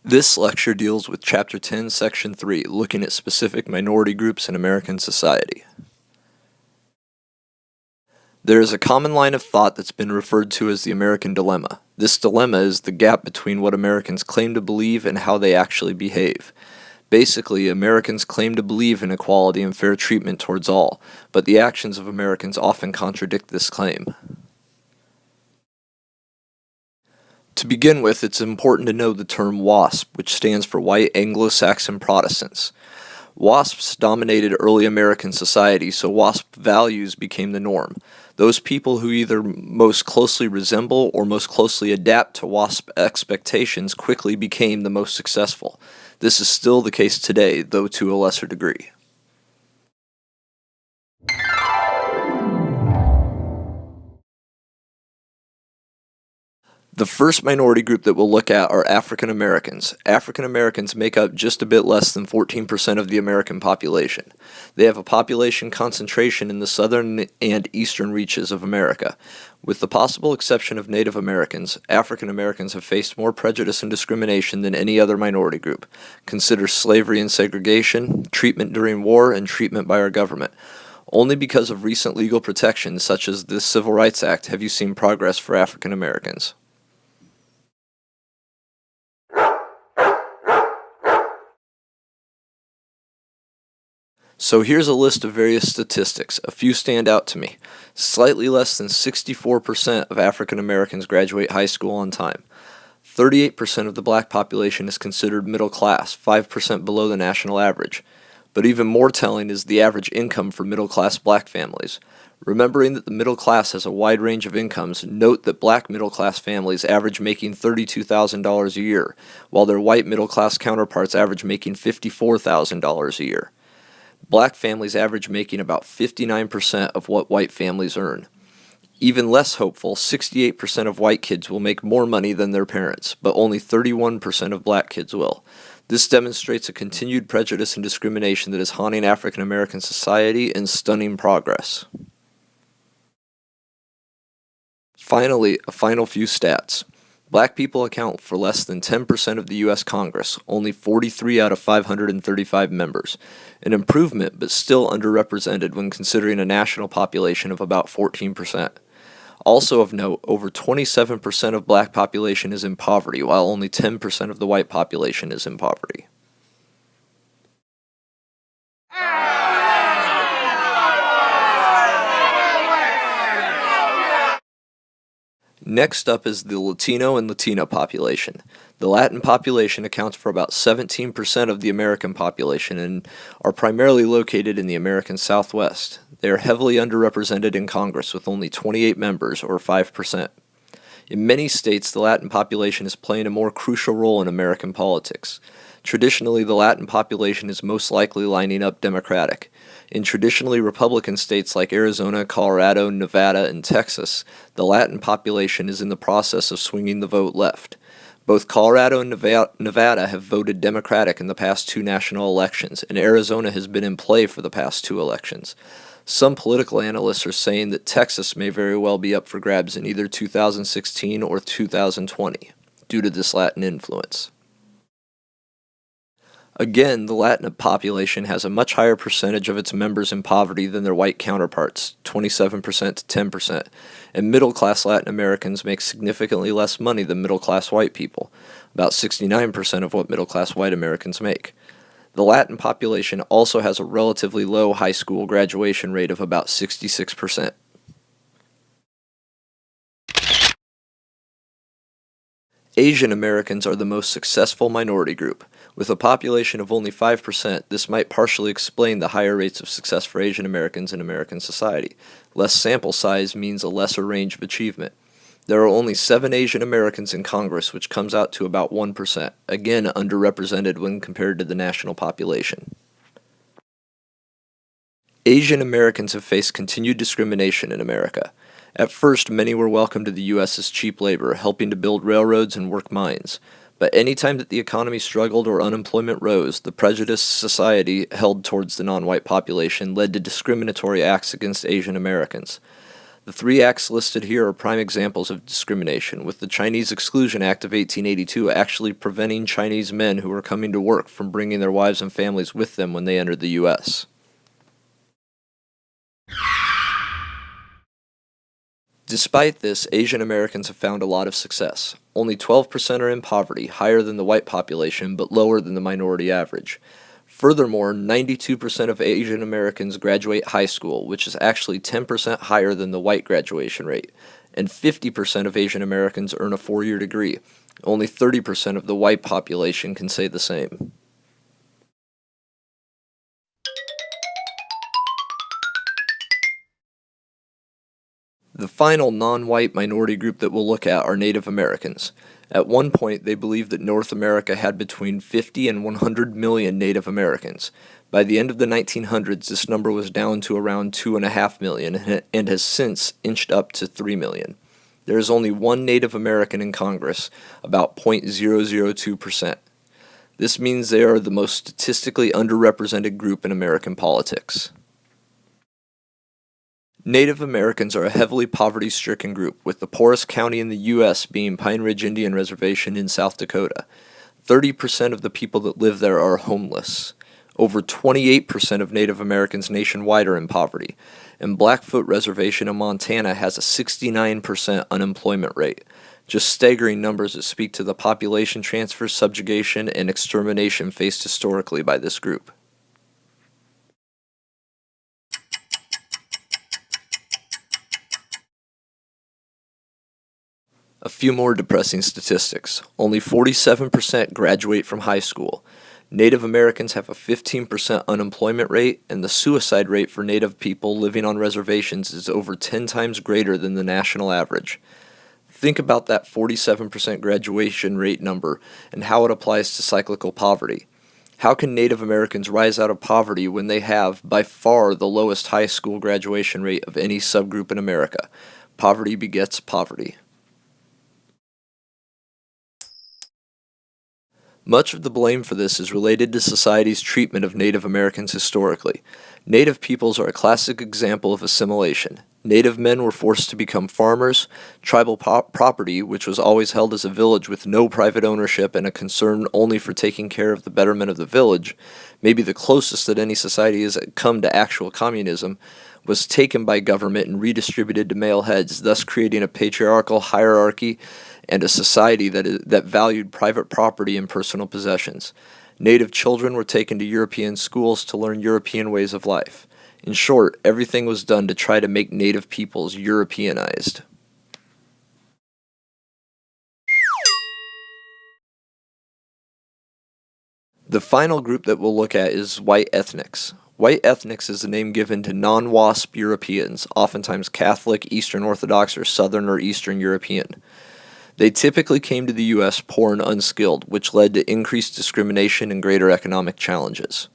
This lecture deals with Chapter 10, Section 3, looking at specific minority groups in American society. There is a common line of thought that's been referred to as the American dilemma. This dilemma is the gap between what Americans claim to believe and how they actually behave. Basically, Americans claim to believe in equality and fair treatment towards all, but the actions of Americans often contradict this claim. To begin with, it's important to know the term WASP, which stands for White Anglo-Saxon Protestants. WASPs dominated early American society, so WASP values became the norm. Those people who either most closely resemble or most closely adapt to WASP expectations quickly became the most successful. This is still the case today, though to a lesser degree. The first minority group that we'll look at are African Americans. African Americans make up just a bit less than 14% of the American population. They have a population concentration in the southern and eastern reaches of America. With the possible exception of Native Americans, African Americans have faced more prejudice and discrimination than any other minority group. Consider slavery and segregation, treatment during war, and treatment by our government. Only because of recent legal protections, such as the Civil Rights Act, have you seen progress for African Americans. So here's a list of various statistics. A few stand out to me. Slightly less than 64% of African Americans graduate high school on time. 38% of the black population is considered middle class, 5% below the national average. But even more telling is the average income for middle class black families. Remembering that the middle class has a wide range of incomes, note that black middle class families average making $32,000 a year, while their white middle class counterparts average making $54,000 a year. Black families average making about 59% of what white families earn. Even less hopeful, 68% of white kids will make more money than their parents, but only 31% of black kids will. This demonstrates a continued prejudice and discrimination that is haunting African American society in stunning progress. Finally, a final few stats. Black people account for less than 10% of the U.S. Congress, only 43 out of 535 members. An improvement, but still underrepresented when considering a national population of about 14%. Also of note, over 27% of black population is in poverty, while only 10% of the white population is in poverty. Next up is the Latino and Latina population. The Latin population accounts for about 17% of the American population and are primarily located in the American Southwest. They are heavily underrepresented in Congress with only 28 members, or 5%. In many states, the Latin population is playing a more crucial role in American politics. Traditionally, the Latin population is most likely lining up Democratic. In traditionally Republican states like Arizona, Colorado, Nevada, and Texas, the Latin population is in the process of swinging the vote left. Both Colorado and Nevada have voted Democratic in the past two national elections, and Arizona has been in play for the past two elections. Some political analysts are saying that Texas may very well be up for grabs in either 2016 or 2020, due to this Latin influence. Again, the Latin population has a much higher percentage of its members in poverty than their white counterparts, 27% to 10%, and middle-class Latin Americans make significantly less money than middle-class white people, about 69% of what middle-class white Americans make. The Latin population also has a relatively low high school graduation rate of about 66%. Asian Americans are the most successful minority group. With a population of only 5%, this might partially explain the higher rates of success for Asian Americans in American society. Less sample size means a lesser range of achievement. There are only 7 Asian Americans in Congress, which comes out to about 1%, again underrepresented when compared to the national population. Asian Americans have faced continued discrimination in America. At first, many were welcomed to the U.S. as cheap labor, helping to build railroads and work mines. But any time that the economy struggled or unemployment rose, the prejudice society held towards the non-white population led to discriminatory acts against Asian Americans. The three acts listed here are prime examples of discrimination, with the Chinese Exclusion Act of 1882 actually preventing Chinese men who were coming to work from bringing their wives and families with them when they entered the U.S. Despite this, Asian Americans have found a lot of success. Only 12% are in poverty, higher than the white population but lower than the minority average. Furthermore, 92% of Asian Americans graduate high school, which is actually 10% higher than the white graduation rate, and 50% of Asian Americans earn a 4-year degree. Only 30% of the white population can say the same. The final non-white minority group that we'll look at are Native Americans. At one point, they believed that North America had between 50 and 100 million Native Americans. By the end of the 1900s, this number was down to around 2.5 million and has since inched up to 3 million. There is only one Native American in Congress, about 0.002%. This means they are the most statistically underrepresented group in American politics. Native Americans are a heavily poverty-stricken group, with the poorest county in the U.S. being Pine Ridge Indian Reservation in South Dakota. 30% of the people that live there are homeless. Over 28% of Native Americans nationwide are in poverty, and Blackfoot Reservation in Montana has a 69% unemployment rate. Just staggering numbers that speak to the population transfer, subjugation, and extermination faced historically by this group. A few more depressing statistics. Only 47% graduate from high school. Native Americans have a 15% unemployment rate, and the suicide rate for Native people living on reservations is over 10 times greater than the national average. Think about that 47% graduation rate number and how it applies to cyclical poverty. How can Native Americans rise out of poverty when they have, by far, the lowest high school graduation rate of any subgroup in America? Poverty begets poverty. Much of the blame for this is related to society's treatment of Native Americans historically. Native peoples are a classic example of assimilation. Native men were forced to become farmers. Tribal property, which was always held as a village with no private ownership and a concern only for taking care of the betterment of the village, maybe the closest that any society has come to actual communism, was taken by government and redistributed to male heads, thus creating a patriarchal hierarchy and a society that valued private property and personal possessions. Native children were taken to European schools to learn European ways of life. In short, everything was done to try to make Native peoples Europeanized. The final group that we'll look at is white ethnics. White ethnics is the name given to non-WASP Europeans, oftentimes Catholic, Eastern Orthodox, or Southern or Eastern European. They typically came to the U.S. poor and unskilled, which led to increased discrimination and greater economic challenges.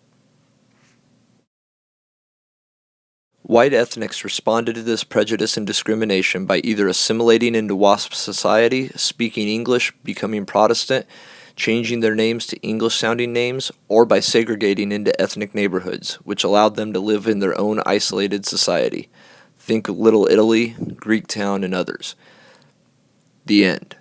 White ethnics responded to this prejudice and discrimination by either assimilating into WASP society, speaking English, becoming Protestant, changing their names to English-sounding names, or by segregating into ethnic neighborhoods, which allowed them to live in their own isolated society. Think Little Italy, Greektown, and others. The end.